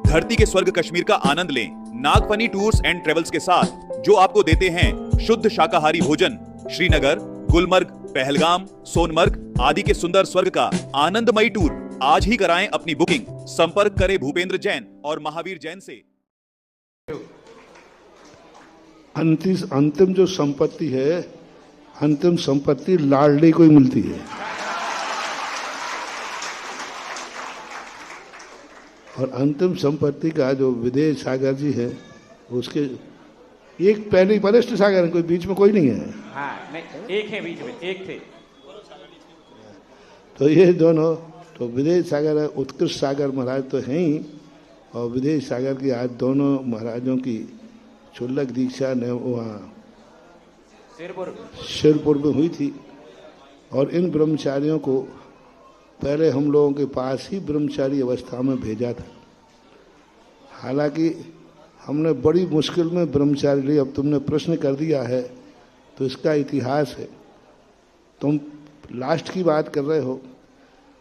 धरती के स्वर्ग कश्मीर का आनंद लें नागफनी टूर्स एंड ट्रेवल्स के साथ, जो आपको देते हैं शुद्ध शाकाहारी भोजन। श्रीनगर, गुलमर्ग, पहलगाम, सोनमर्ग आदि के सुंदर स्वर्ग का आनंदमयी टूर आज ही कराएं अपनी बुकिंग। संपर्क करें भूपेंद्र जैन और महावीर जैन से। अंतिम जो संपत्ति है, अंतिम संपत्ति लाडली को ही मिलती है। और अंतिम संपत्ति का जो विदेश सागर जी है, उसके एक पहले वरिष्ठ सागर है, कोई बीच में कोई नहीं है। हाँ, नहीं, एक है बीच में, एक थे। तो ये दोनों, तो विदेश सागर है, उत्कृष्ट सागर महाराज तो हैं ही, और विदेश सागर की आज दोनों महाराजों की चुल्लक दीक्षा ने वहाँ शेरपुर में हुई थी। और इन ब्रह्मचारियों को पहले हम लोगों के पास ही ब्रह्मचारी अवस्था में भेजा था। हालांकि हमने बड़ी मुश्किल में ब्रह्मचारी ली। अब तुमने प्रश्न कर दिया है तो इसका इतिहास है। तुम लास्ट की बात कर रहे हो।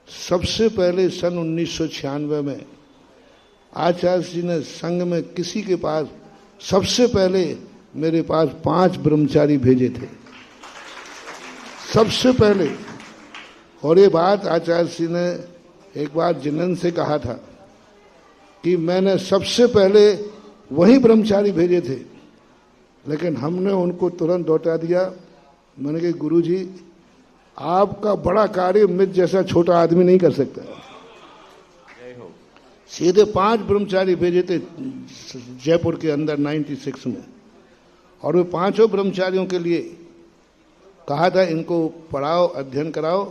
सबसे पहले सन 1996 में आचार्य जी ने संघ में किसी के पास सबसे पहले मेरे पास 5 ब्रह्मचारी भेजे थे, सबसे पहले। और ये बात आचार्य जी ने एक बार जिनन से कहा था कि मैंने सबसे पहले वही ब्रह्मचारी भेजे थे, लेकिन हमने उनको तुरंत लौटा दिया। मैंने कहा गुरु जी, आपका बड़ा कार्य मुझ जैसा छोटा आदमी नहीं कर सकता। सीधे 5 ब्रह्मचारी भेजे थे जयपुर के अंदर 96 में। और वे 5 ब्रह्मचारियों के लिए कहा था इनको पढ़ाओ, अध्ययन कराओ।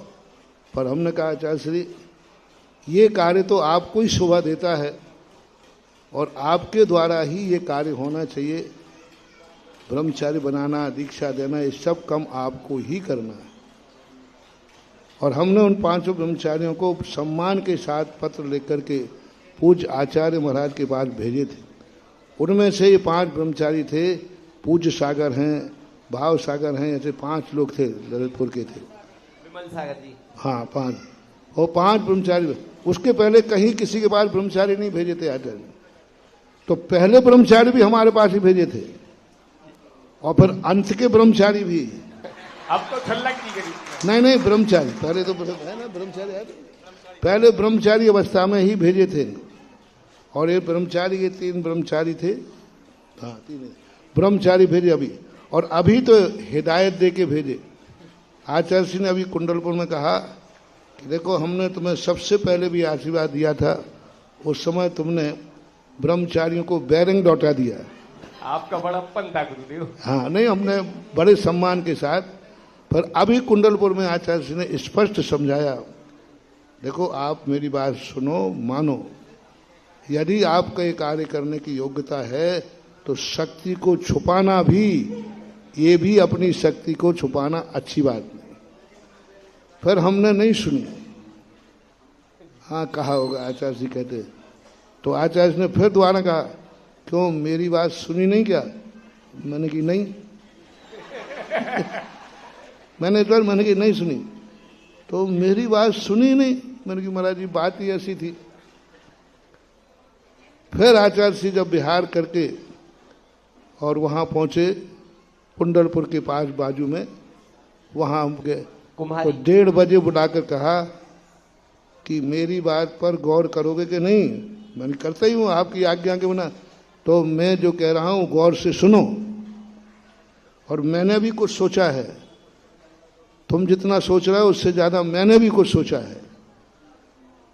पर हमने कहा आचार्य श्री, ये कार्य तो आपको ही शोभा देता है और आपके द्वारा ही ये कार्य होना चाहिए। ब्रह्मचारी बनाना, दीक्षा देना, ये सब काम आपको ही करना है। और हमने उन 5 ब्रह्मचारियों को सम्मान के साथ पत्र लेकर के पूज्य आचार्य महाराज के पास भेजे थे। उनमें से ये 5 ब्रह्मचारी थे, पूज्य सागर हैं, भाव सागर हैं, ऐसे 5 लोग थे, ललितपुर के थे। विमल सागर जी, हाँ 5। और 5 ब्रह्मचारी, उसके पहले कहीं किसी के पास ब्रह्मचारी नहीं भेजे थे आचार्य। तो पहले ब्रह्मचारी भी हमारे पास ही भेजे थे, और फिर अंत के ब्रह्मचारी भी। अब तो छल्लक नहीं करी। नहीं, ब्रह्मचारी पहले तो है ना, ब्रह्मचारी है, पहले ब्रह्मचारी अवस्था में ही भेजे थे। और ये ब्रह्मचारी, ये 3 ब्रह्मचारी थे। हाँ 3 ब्रह्मचारी भेजे अभी। और अभी तो हिदायत दे के भेजे। आचार्य जी ने अभी कुंडलपुर में कहा कि देखो, हमने तुम्हें सबसे पहले भी आशीर्वाद दिया था, उस समय तुमने ब्रह्मचारियों को बैरिंग लौटा दिया। आपका बड़प्पन था गुरुदेव। हाँ, नहीं, हमने बड़े सम्मान के साथ। पर अभी कुंडलपुर में आचार्य जी ने स्पष्ट समझाया, देखो आप मेरी बात सुनो, मानो। यदि आपका ये कार्य करने की योग्यता है तो शक्ति को छुपाना भी, ये भी अपनी शक्ति को छुपाना अच्छी बात नहीं। फिर हमने नहीं सुनी। हाँ कहा होगा, आचार्य जी कहते। तो आचार्य ने फिर दोबारा कहा, क्यों मेरी बात सुनी नहीं क्या? मैंने की नहीं। मैंने की नहीं सुनी। तो मेरी बात सुनी नहीं। मैंने की महाराज जी बात ही ऐसी थी। फिर आचार्य जी जब बिहार करके और वहाँ पहुँचे कुंडलपुर के पास बाजू में, वहाँ हम गए तो 1:30 बजे बुलाकर कहा कि मेरी बात पर गौर करोगे कि नहीं? मैंने करता ही हूँ आपकी आज्ञा के बिना। तो मैं जो कह रहा हूँ गौर से सुनो। और मैंने भी कुछ सोचा है, तुम जितना सोच रहे हो उससे ज़्यादा मैंने भी कुछ सोचा है।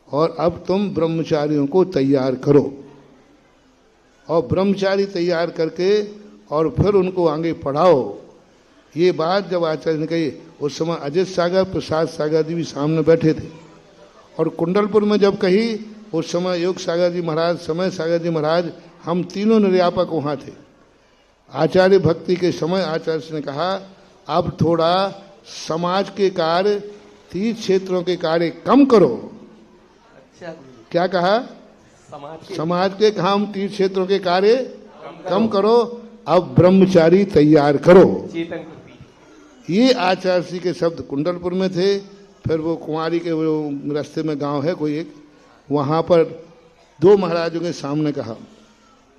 और अब तुम ब्रह्मचारियों को तैयार करो, और ब्रह्मचारी तैयार करके और फिर उनको आगे पढ़ाओ। ये बात जब आचार्य ने कही, उस समय अजित सागर, प्रसाद सागर जी भी सामने बैठे थे। और कुंडलपुर में जब कही, उस समय योग सागर जी महाराज, समय सागर जी महाराज, हम तीनों निर्यापक वहाँ थे। आचार्य भक्ति के समय आचार्य ने कहा, अब थोड़ा समाज के कार्य, तीर्थ क्षेत्रों के कार्य कम करो। अच्छा, क्या कहा? समाज के काम, तीर्थ क्षेत्रों के कार्य कम करो, अब ब्रह्मचारी तैयार करो। ये आचार्य जी के शब्द कुंडलपुर में थे। फिर वो कुंवारी के वो रास्ते में गांव है कोई एक, वहाँ पर दो महाराजों के सामने कहा।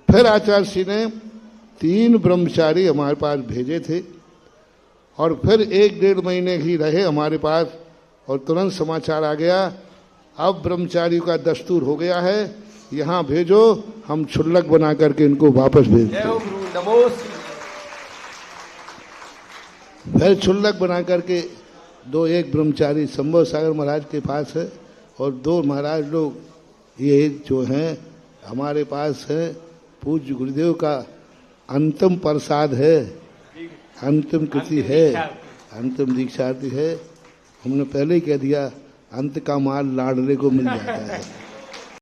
फिर आचार्य श्री ने 3 ब्रह्मचारी हमारे पास भेजे थे और फिर 1-1.5 महीने ही रहे हमारे पास और तुरंत समाचार आ गया, अब ब्रह्मचारियों का दस्तूर हो गया है, यहाँ भेजो, हम क्षुल्लक बना करके इनको वापस भेज जय दें। हो गुरु, नमो श्री। फिर क्षुल्लक बना करके 1 ब्रह्मचारी संभव सागर महाराज के पास है और 2 महाराज लोग ये जो हैं हमारे पास है। पूज्य गुरुदेव का अंतिम प्रसाद है, अंतिम कृति है, अंतिम दीक्षार्थी है। हमने पहले ही कह दिया, अंत का माल लाडले को मिल जाता है।